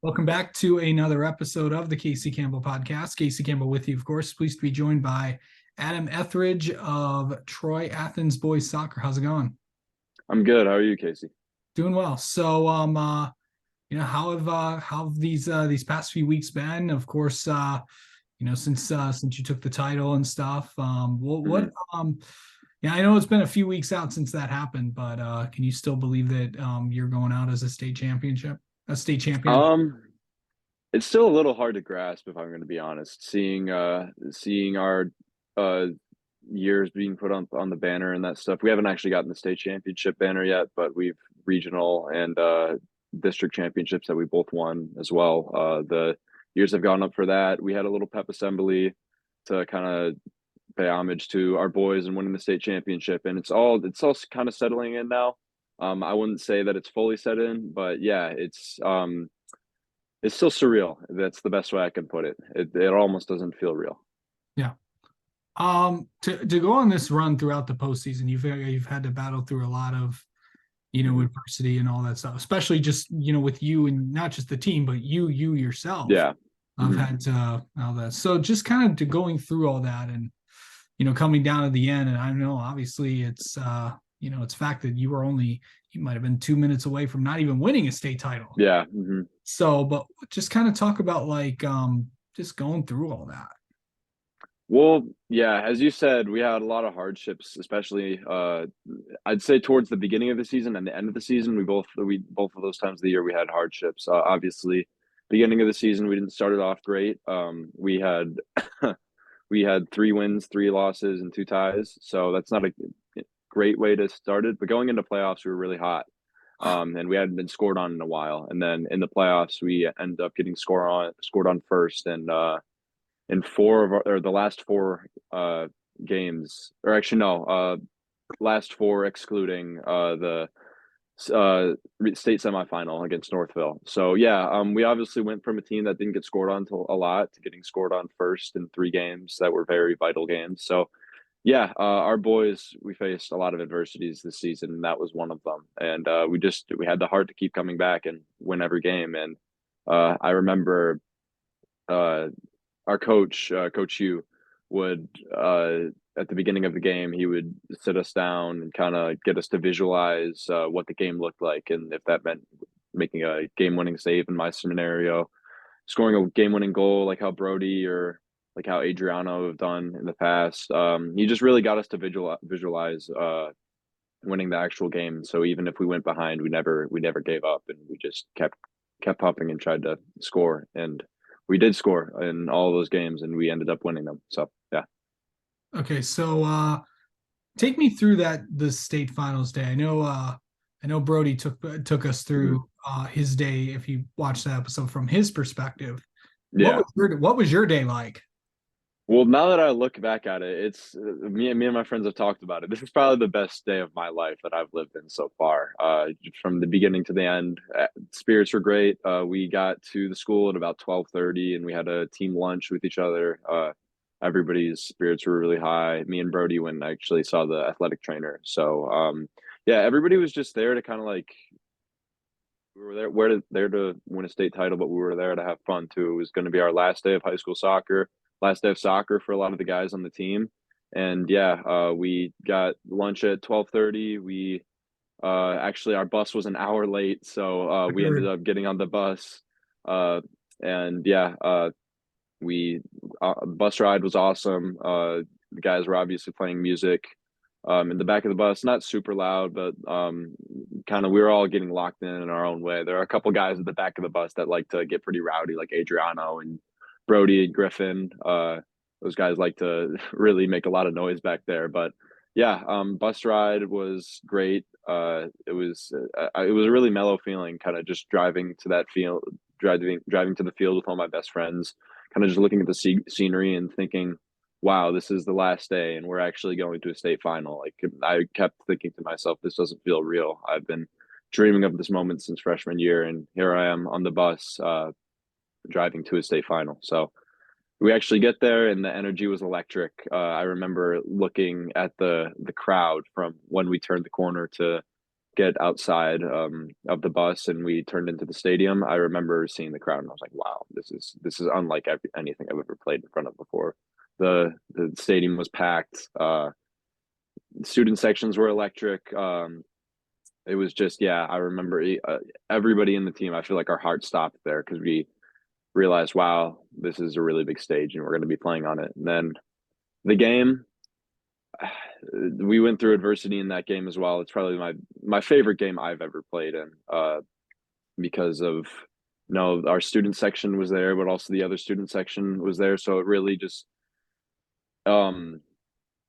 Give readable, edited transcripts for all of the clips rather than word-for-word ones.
Welcome back to another episode of the Casey Campbell podcast. Casey Campbell with you, of course. Pleased to be joined by Adam Ethridge of Troy Athens Boys Soccer. How's it going? I'm good. How are you, Casey? Doing well. So, how have these past few weeks been? Of course, since you took the title and stuff. hmm Yeah, I know it's been a few weeks out since that happened, but can you still believe that you're going out as a state champion? Um, it's still a little hard to grasp if I'm going to be honest. Seeing our uh years being put on the banner and that stuff. We haven't actually gotten the state championship banner yet, but we've regional and district championships that we both won as well. The years have gone up for that. We had a little pep assembly to kind of pay homage to our boys and winning the state championship, and it's all kind of settling in now. I wouldn't say that it's fully set in, but yeah, it's still surreal. That's the best way I can put it. It almost doesn't feel real. Yeah. To go on this run throughout the postseason, you've had to battle through a lot of hmm adversity and all that stuff, especially just with you and not just the team, but you yourself. Yeah. I've hmm had all that. So just kind of to going through all that and coming down to the end, and I know obviously it's fact that you might have been 2 minutes away from not even winning a state title. Yeah. So, but just kind of talk about like just going through all that. Well, yeah, as you said, we had a lot of hardships, especially I'd say towards the beginning of the season and the end of the season. We both of those times of the year we had hardships. Obviously, beginning of the season we didn't start it off great. We had we had 3 wins, 3 losses, and 2 ties. So that's not a great way to start it. But going into playoffs, we were really hot, and we hadn't been scored on in a while. And then in the playoffs, we ended up getting scored on first, and in four of or the last four games, or actually no, last four excluding the state semifinal against Northville. So yeah, we obviously went from a team that didn't get scored on to a lot to getting scored on first in 3 games that were very vital games. So yeah, our boys, we faced a lot of adversities this season, and that was one of them. And we had the heart to keep coming back and win every game. And I remember uh, our coach, Coach Hugh, would at the beginning of the game, he would sit us down and kind of get us to visualize what the game looked like, and if that meant making a game-winning save in my scenario, scoring a game-winning goal like how Brody or like how Adriano have done in the past. He just really got us to visualize winning the actual game. So even if we went behind, we never gave up, and we just kept pumping and tried to score. And we did score in all those games, and we ended up winning them. So yeah. Okay, so take me through the state finals day. I know Brody took us Mhm. through his day. If you watch that episode from his perspective, Yeah. what was your day like? Well, now that I look back at it, it's me and my friends have talked about it. This is probably the best day of my life that I've lived in so far. From the beginning to the end, spirits were great. We got to the school at about 12:30, and we had a team lunch with each other. Everybody's spirits were really high. Me and Brody went and actually saw the athletic trainer. So yeah, everybody was just there to kind of like we were there to win a state title, but we were there to have fun too. It was going to be our last day of high school soccer, last day of soccer for a lot of the guys on the team. And yeah, we got lunch at 12:30. We actually our bus was an hour late, so I we ended heard. up getting on the bus. Uh, and yeah, we bus ride was awesome. The guys were obviously playing music in the back of the bus, not super loud, but kind of we were all getting locked in our own way. There are a couple guys at the back of the bus that like to get pretty rowdy, like Adriano and Brody and Griffin. Those guys like to really make a lot of noise back there. But yeah, bus ride was great. It was a really mellow feeling, kind of just driving to that field, driving to the field with all my best friends, kind of just looking at the scenery and thinking, wow, this is the last day and we're actually going to a state final. Like I kept thinking to myself, this doesn't feel real. I've been dreaming of this moment since freshman year, and here I am on the bus driving to a state final. So we actually get there and the energy was electric. I remember looking at the crowd from when we turned the corner get outside of the bus and we turned into the stadium, I remember seeing the crowd and I was like, wow, this is unlike anything I've ever played in front of before. The stadium was packed. Student sections were electric. It was just, yeah, I remember everybody in the team. I feel like our heart stopped there because we realized, wow, this is a really big stage and we're going to be playing on it. And then the game, we went through adversity in that game as well. It's probably my favorite game I've ever played in, because of our student section was there, but also the other student section was there. So it really just um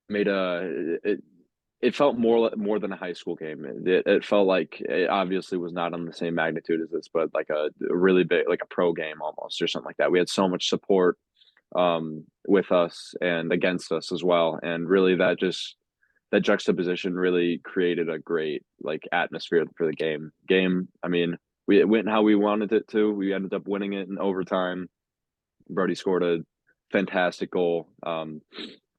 made it felt more than a high school game. It felt like it obviously was not on the same magnitude as this, but like a really big, like a pro game almost or something like that. We had so much support with us and against us as well, and really that juxtaposition really created a great like atmosphere for the game. I mean, it went how we wanted it to. We ended up winning it in overtime. Brody scored a fantastic goal.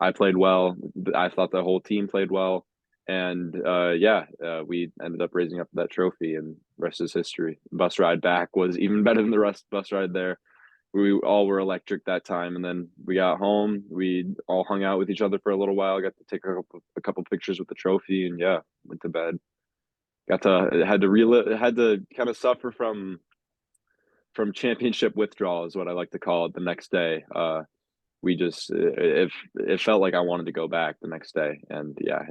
I played well. I thought the whole team played well, and we ended up raising up that trophy, and rest is history. The bus ride back was even better than the rest bus ride there. We all were electric that time, and then we got home. We all hung out with each other for a little while. Got to take a couple pictures with the trophy, and yeah, went to bed. Had to kind of suffer from championship withdrawal is what I like to call it. The next day, we just it felt like I wanted to go back the next day, and yeah,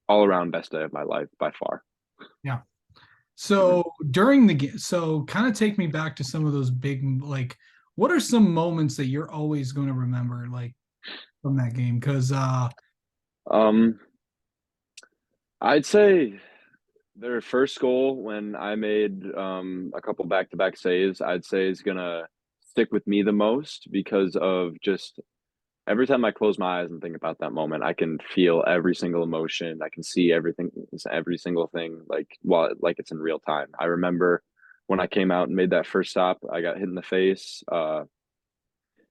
all around best day of my life by far. Yeah. So during the game, so kind of take me back to some of those big, like, what are some moments that you're always going to remember, like, from that game? Because Um, I'd say their first goal when I made a couple back-to-back saves, I'd say is gonna stick with me the most because of just every time I close my eyes and think about that moment, I can feel every single emotion. I can see everything, every single thing, like it's in real time. I remember when I came out and made that first stop, I got hit in the face,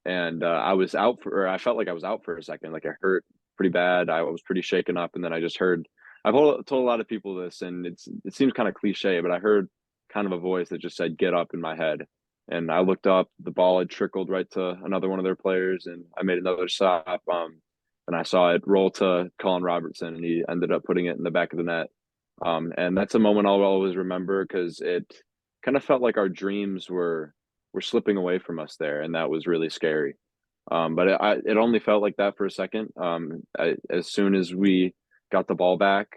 and I was out for, or I felt like I was out for a second, like it hurt pretty bad. I was pretty shaken up, and then I just heard. I've told a lot of people this, and it seems kind of cliche, but I heard kind of a voice that just said "get up" in my head, and I looked up. The ball had trickled right to another one of their players, and I made another stop. And I saw it roll to Colin Robertson, and he ended up putting it in the back of the net. And that's a moment I'll always remember because it kind of felt like our dreams were slipping away from us there, and that was really scary. But it only felt like that for a second. As soon as we got the ball back,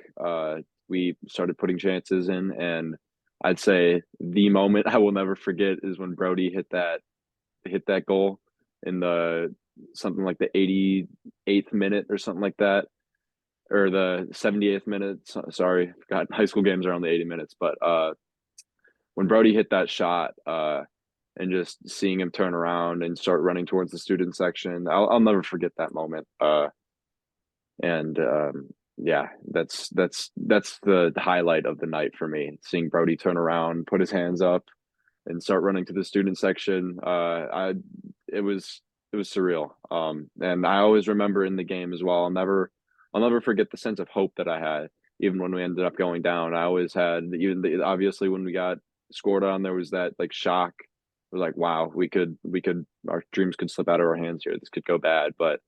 we started putting chances in, and I'd say the moment I will never forget is when Brody hit that goal in the something like the 88th minute or something like that, or the 78th minute. Sorry, God, high school games are only 80 minutes, but when Brody hit that shot, and just seeing him turn around and start running towards the student section, I'll never forget that moment. And yeah, that's the highlight of the night for me. Seeing Brody turn around, put his hands up, and start running to the student section. It was surreal. And I always remember in the game as well. I'll never forget the sense of hope that I had, even when we ended up going down. I always had, obviously when we got scored on, there was that like shock. It was like, wow, our dreams could slip out of our hands here. This could go bad, but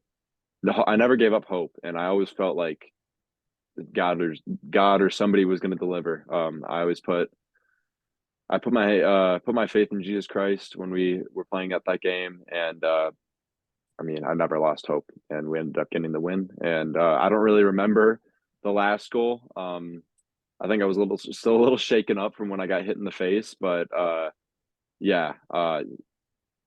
I never gave up hope, and I always felt like God or somebody was going to deliver. I put my faith in Jesus Christ when we were playing at that game, and I mean, I never lost hope, and we ended up getting the win. And I don't really remember the last goal. I think I was still a little shaken up from when I got hit in the face, but yeah,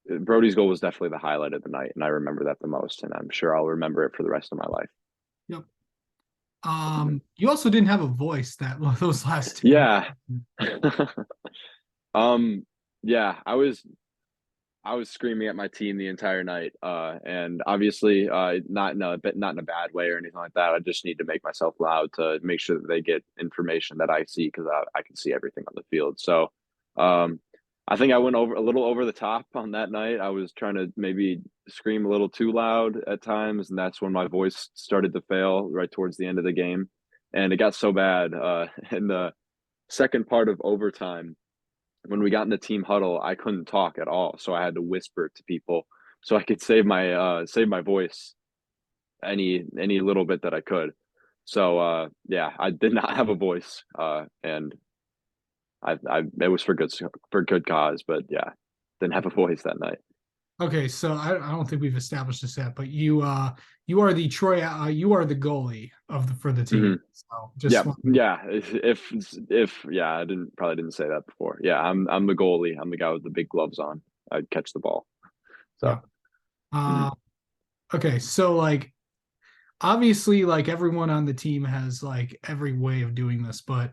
Brody's goal was definitely the highlight of the night, and I remember that the most, and I'm sure I'll remember it for the rest of my life. yep. You also didn't have a voice that those last two. Yeah. Yeah, I was screaming at my team the entire night, and obviously, not in a bad way or anything like that. I just need to make myself loud to make sure that they get information that I see because I can see everything on the field. So, I think I went a little over the top on that night. I was trying to maybe scream a little too loud at times, and that's when my voice started to fail right towards the end of the game, and it got so bad in the second part of overtime, when we got in the team huddle, I couldn't talk at all, so I had to whisper to people so I could save my voice any little bit that I could. So yeah, I did not have a voice, and I it was for good cause, but yeah, didn't have a voice that night. Okay, so I don't think we've established this yet, but you are the you are the goalie of the for the Hmm. team. So Yeah, just yeah. If yeah, I didn't probably didn't say that before. Yeah, I'm the goalie. I'm the guy with the big gloves on. I'd catch the ball. yeah. So mhm. Uh okay, so like obviously like everyone on the team has like every way of doing this, but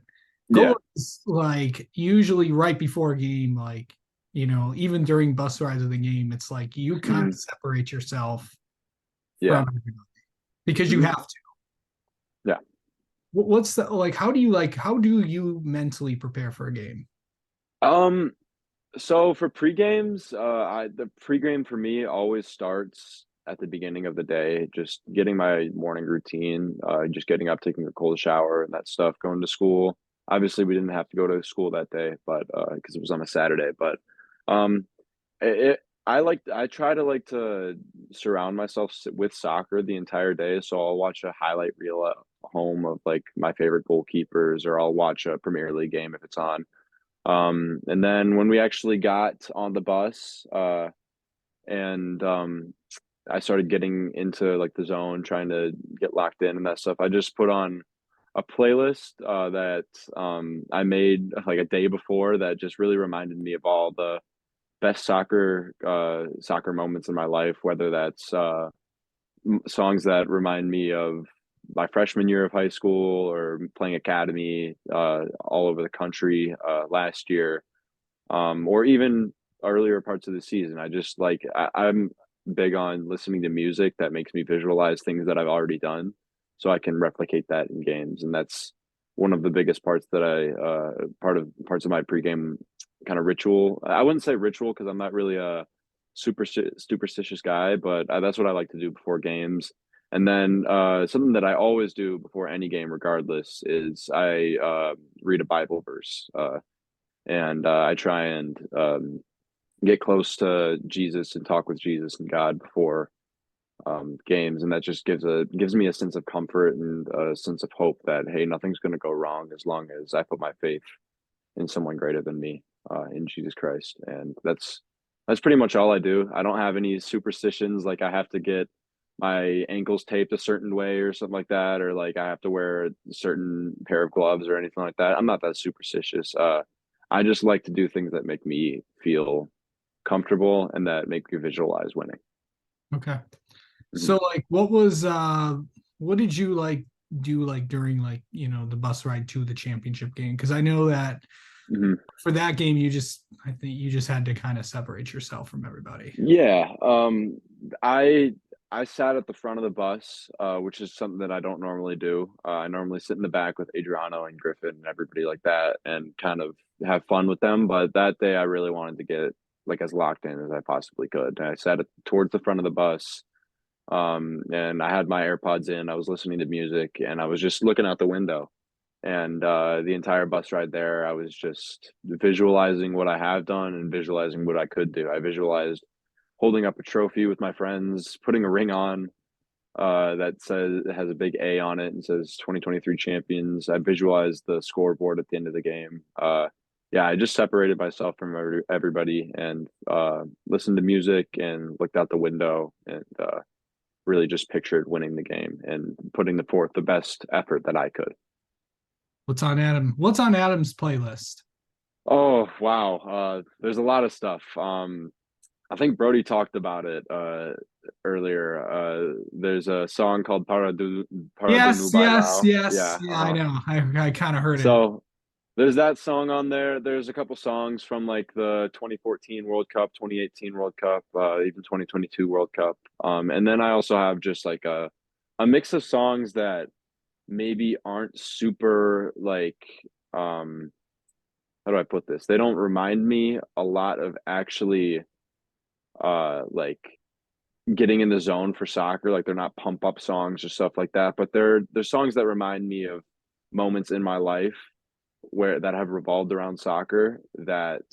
Yeah. goalies like usually right before a game, like even during bus rides of the game, it's like you kind of Hmm. separate yourself from Yeah. everybody because you Hmm. have to. Yeah. What's the like how do you mentally prepare for a game? Um. So for pre-games, the pre-game for me always starts at the beginning of the day, just getting my morning routine, just getting up, taking a cold shower and that stuff, going to school. Obviously, we didn't have to go to school that day, but because it was on a Saturday, but um, I try to like to surround myself with soccer the entire day. So I'll watch a highlight reel at home of like my favorite goalkeepers, or I'll watch a Premier League game if it's on. And then when we actually got on the bus, and I started getting into like the zone, trying to get locked in and that stuff, I just put on a playlist that I made like a day before that just really reminded me of all the best soccer moments in my life, whether that's songs that remind me of my freshman year of high school or playing academy all over the country last year, or even earlier parts of the season. I just like I'm big on listening to music that makes me visualize things that I've already done, so I can replicate that in games, and that's one of the biggest parts that parts of my pregame kind of ritual. I wouldn't say ritual because I'm not really a superstitious guy, but that's what I like to do before games. And then something that I always do before any game, regardless, is I read a Bible verse. And I try and get close to Jesus and talk with Jesus and God before games, and that just gives me a sense of comfort and a sense of hope that hey, nothing's going to go wrong as long as I put my faith in someone greater than me, in Jesus Christ, and that's pretty much all I do. I don't have any superstitions like I have to get my ankles taped a certain way or something like that, or like I have to wear a certain pair of gloves or anything like that. I'm not that superstitious. I just like to do things that make me feel comfortable and that make me visualize winning. Okay. Hmm. So like what did you like do like during like, the bus ride to the championship game? Because I know that Hmm. for that game I think you just had to kind of separate yourself from everybody. Yeah, I I sat at the front of the bus, which is something that I don't normally do. I normally sit in the back with Adriano and Griffin and everybody like that, and kind of have fun with them. But that day, I really wanted to get like as locked in as I possibly could. And I sat towards the front of the bus, and I had my AirPods in. I was listening to music, and I was just looking out the window. And the entire bus ride there, I was just visualizing what I have done and visualizing what I could do. I visualized holding up a trophy with my friends, putting a ring on that says it has a big A on it and says 2023 champions. I visualized the scoreboard at the end of the game. Yeah, I just separated myself from everybody and listened to music and looked out the window and really just pictured winning the game and putting forth the best effort that I could. What's on Adam's playlist? Oh wow, there's a lot of stuff. I think Brody talked about it earlier. There's a song called Para do Yes, yes, Nubailao. yes. Yeah. Yeah, I Uh-huh. know. I kind of heard it. So there's that song on there. There's a couple songs from like the 2014 World Cup, 2018 World Cup, even 2022 World Cup. And then I also have just like a mix of songs that maybe aren't super like how do I put this? They don't remind me a lot of actually like getting in the zone for soccer. Like they're not pump up songs or stuff like that, but they're songs that remind me of moments in my life where that have revolved around soccer that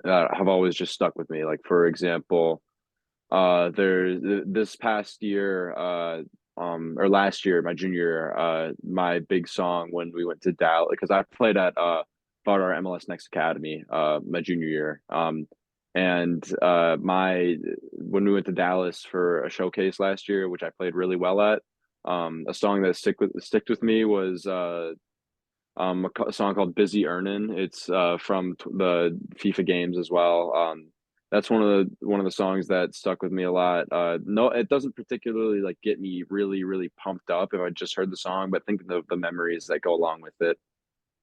have always just stuck with me. Like for example, there this past year, or last year, my junior year, my big song when we went to Dallas because I played at bought our MLS Next Academy my junior year. And my when we went to Dallas for a showcase last year, which I played really well at, a song that sticked with me was a song called "Busy Earnin'." It's from the FIFA games as well. That's one of the songs that stuck with me a lot. No, it doesn't particularly like get me really pumped up if I just heard the song, but thinking of the memories that go along with it.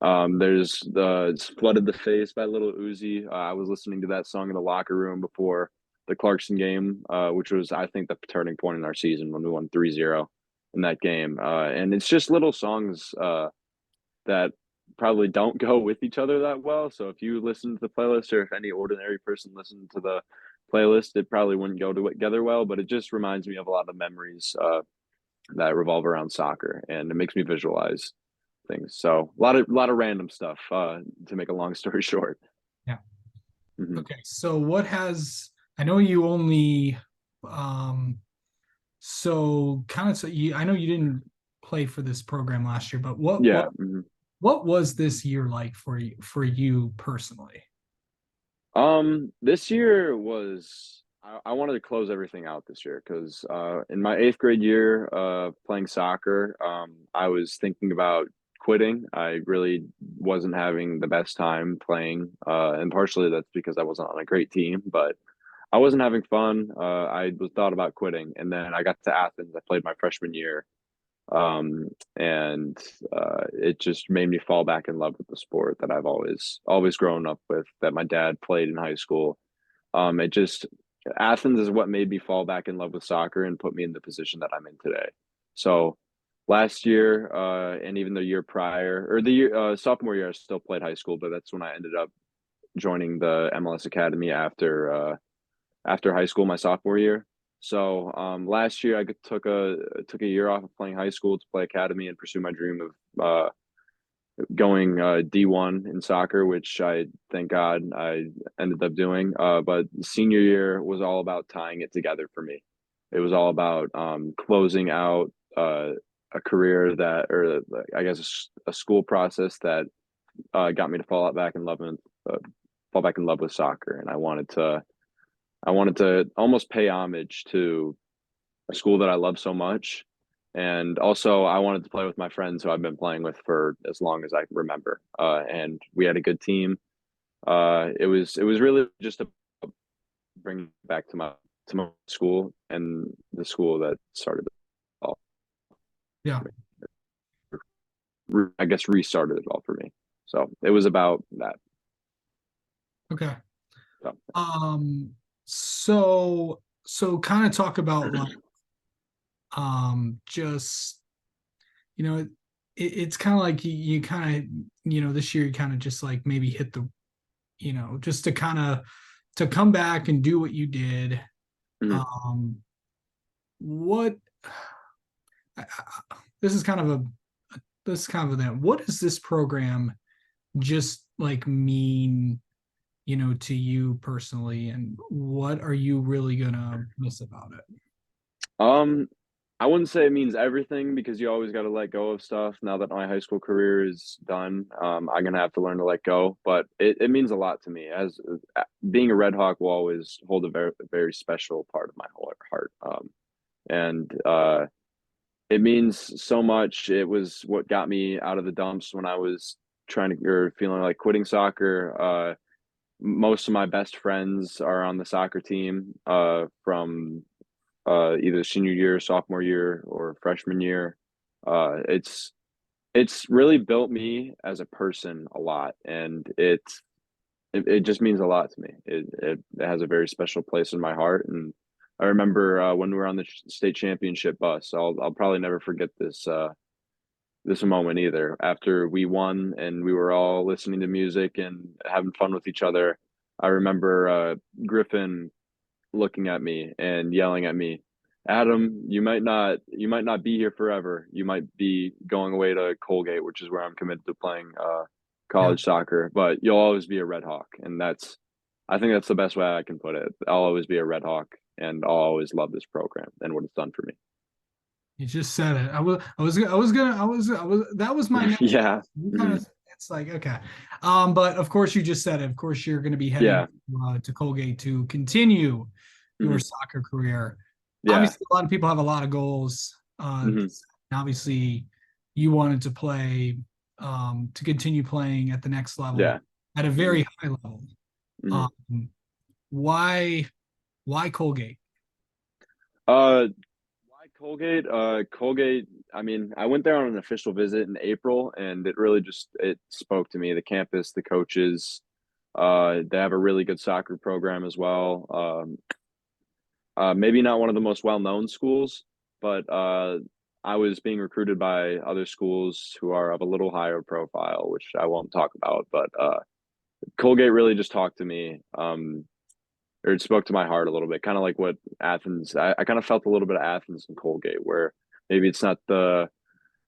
There's the "Flooded the Face" by Little Uzi. I was listening to that song in the locker room before the Clarkson game, which was I think the turning point in our season when we won 3-0 in that game. And it's just little songs that probably don't go with each other that well. So if you listen to the playlist, or if any ordinary person listened to the playlist, it probably wouldn't go together well. But it just reminds me of a lot of memories that revolve around soccer, and it makes me visualize things. So a lot of random stuff. To make a long story short. Yeah. Mhm. Okay. So what has I know you only so kind of so you I know you didn't play for this program last year, but what Yeah. what what was this year like for you personally? This year was I wanted to close everything out this year because in my eighth grade year playing soccer, I was thinking about quitting. I really wasn't having the best time playing, and partially that's because I wasn't on a great team, but I wasn't having fun. I was thought about quitting, and then I got to Athens. I played my freshman year, and it just made me fall back in love with the sport that I've always grown up with, that my dad played in high school. It just Athens is what made me fall back in love with soccer and put me in the position that I'm in today. So last year, and even the year prior, or the year sophomore year, I still played high school, but that's when I ended up joining the MLS Academy after high school, my sophomore year. So last year, took a year off of playing high school to play academy and pursue my dream of going D1 in soccer, which I thank God I ended up doing. But senior year was all about tying it together for me. It was all about closing out a career that, or I guess a school process that got me to uh, fall back in love with soccer, and I wanted to almost pay homage to a school that I love so much. And also, I wanted to play with my friends who I've been playing with for as long as I can remember. And we had a good team. It was really just to bring it back to my school, and the school that started it all. Yeah. I guess restarted it all for me. So it was about that. Okay. So. Um, so kind of talk about like just it's kind of like you kind of this year you kind of just like maybe hit the just to kind of to come back and do what you did. Mhm. Um, what this is kind of a this is kind of that. What does this program just like mean, to you personally, and what are you really gonna miss about it? Um, I wouldn't say it means everything because you always got to let go of stuff. Now that my high school career is done, I'm gonna have to learn to let go. But it means a lot to me. As being a Red Hawk will always hold a very special part of my whole heart. And it means so much. It was what got me out of the dumps when I was trying to or feeling like quitting soccer. Most of my best friends are on the soccer team from either senior year, sophomore year, or freshman year. It's really built me as a person a lot, and it just means a lot to me. It has a very special place in my heart, and I remember when we were on the state championship bus. I'll probably never forget this moment either. After we won and we were all listening to music and having fun with each other, I remember Griffin looking at me and yelling at me, Adam, you might not be here forever. You might be going away to Colgate, which is where I'm committed to playing Yeah. college soccer, but you'll always be a Red Hawk, and I think that's the best way I can put it. I'll always be a Red Hawk, and I'll always love this program and what it's done for me. You just said it. That was my next. Yeah. You kind Hmm. of, it's like, okay. But of course you just said it. Of course you're going to be heading Yeah. to Colgate to continue your Hmm. soccer career. Yeah. Obviously, a lot of people have a lot of goals. Hmm. Obviously, you wanted to play, to continue playing at the next Yeah. level, at a Hmm. very high level. Hmm. Um, why, why Colgate? Uh, why Colgate? Colgate. I mean, I went there on an official visit in April, and it spoke to me. The campus, the coaches. They have a really good soccer program as well. Maybe not one of the most well-known schools, but I was being recruited by other schools who are of a little higher profile, which I won't talk about. But Colgate really just talked to me, or it spoke to my heart a little bit, kind of like what Athens. I kind of felt a little bit of Athens and Colgate, where maybe it's not the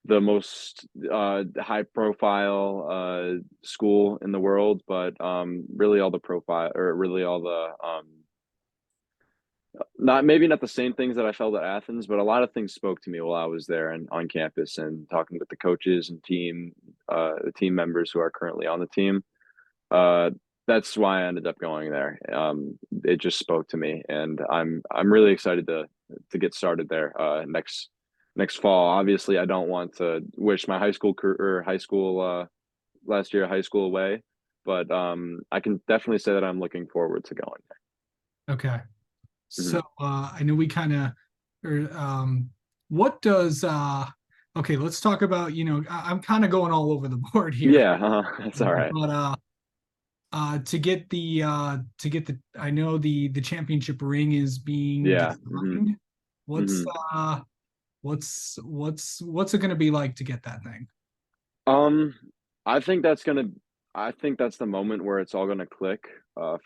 most high profile school in the world, but really all the profile, or really all the not maybe not the same things that I felt at Athens, but a lot of things spoke to me while I was there and on campus and talking with the coaches and the team members who are currently on the team. Uh, that's why I ended up going there. It just spoke to me, and I'm really excited to get started there next fall. Obviously, I don't want to wish my high school career or high school last year of high school away, but I can definitely say that I'm looking forward to going Okay. there. So I know we kind of, or what does okay, let's talk about, I'm kind of going all over the board here. Yeah, that's all right. But to get the I know the championship ring is being Yeah. Hmm. designed. What's Hmm. uh what's it gonna be like to get that thing? Um, I think that's gonna. I think that's the moment where it's all gonna click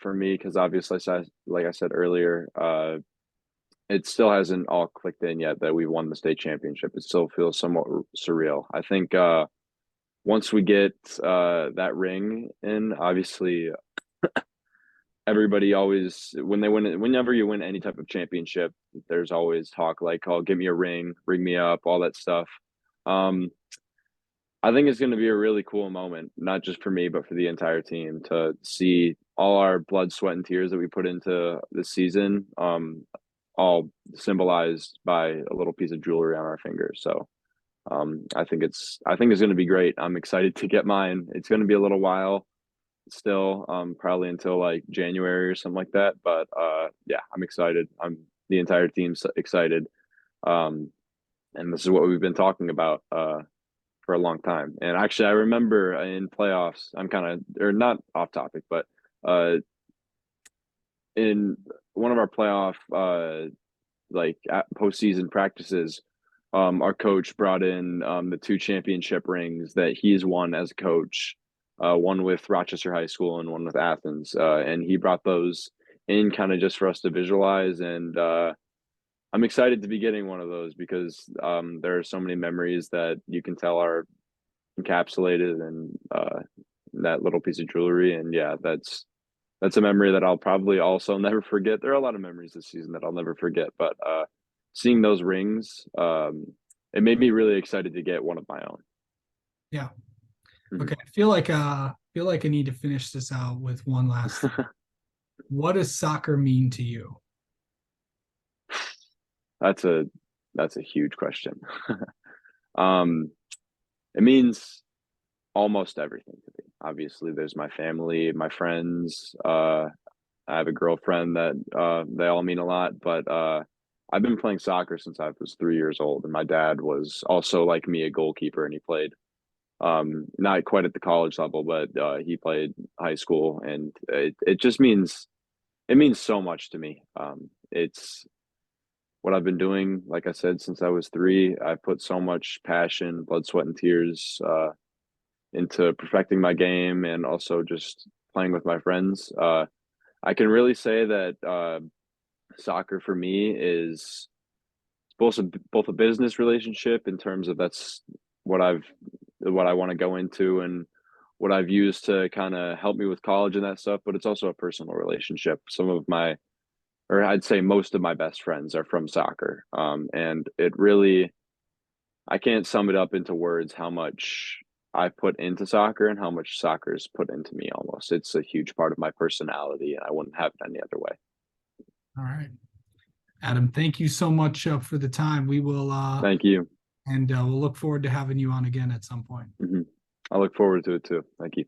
for me because obviously, like I said earlier, it still hasn't all clicked in yet that we won the state championship. It still feels somewhat surreal. I think once we get that ring in, obviously everybody always when they win it, whenever you win any type of championship, there's always talk like, "Oh, give me a ring me up," all that stuff. Um, I think it's going to be a really cool moment, not just for me, but for the entire team to see all our blood, sweat, and tears that we put into this season, all symbolized by a little piece of jewelry on our fingers. So I think it's going to be great. I'm excited to get mine. It's going to be a little while still, probably until like January or something like that. But yeah, I'm excited. I'm the entire team's excited. Um, and this is what we've been talking about for a long time. And actually, I remember in playoffs, I'm kind of or not off topic, but uh, in one of our playoff like postseason practices, our coach brought in the two championship rings that he's won as a coach, one with Rochester High School and one with Athens, and he brought those in kind of just for us to visualize and. I'm excited to be getting one of those because there are so many memories that you can tell are encapsulated in that little piece of jewelry. And yeah, that's a memory that I'll probably also never forget. There are a lot of memories this season that I'll never forget, but seeing those rings, it made me really excited to get one of my own. Yeah. Mhm. Okay. I feel like I need to finish this out with one last thing. What does soccer mean to you? that's a that's a huge question. um, it means almost everything to me. Obviously, there's my family, my friends. I have a girlfriend that they all mean a lot, but I've been playing soccer since I was 3 years old, and my dad was also like me a goalkeeper, and he played not quite at the college level, but he played high school, and it just means it means so much to me. It's what I've been doing, like I said, since I was three. I put so much passion, blood, sweat, and tears into perfecting my game, and also just playing with my friends. I can really say that soccer for me is both a business relationship in terms of that's what I want to go into and what I've used to kind of help me with college and that stuff, but it's also a personal relationship. Some of my, or I'd say most of my best friends are from soccer. And it really, I can't sum it up into words how much I put into soccer and how much soccer's put into me almost. It's a huge part of my personality and I wouldn't have it any other way. All right. Adam, thank you so much for the time. We will, Thank you. and we'll look forward to having you on again at some point. I look forward to it too. Thank you.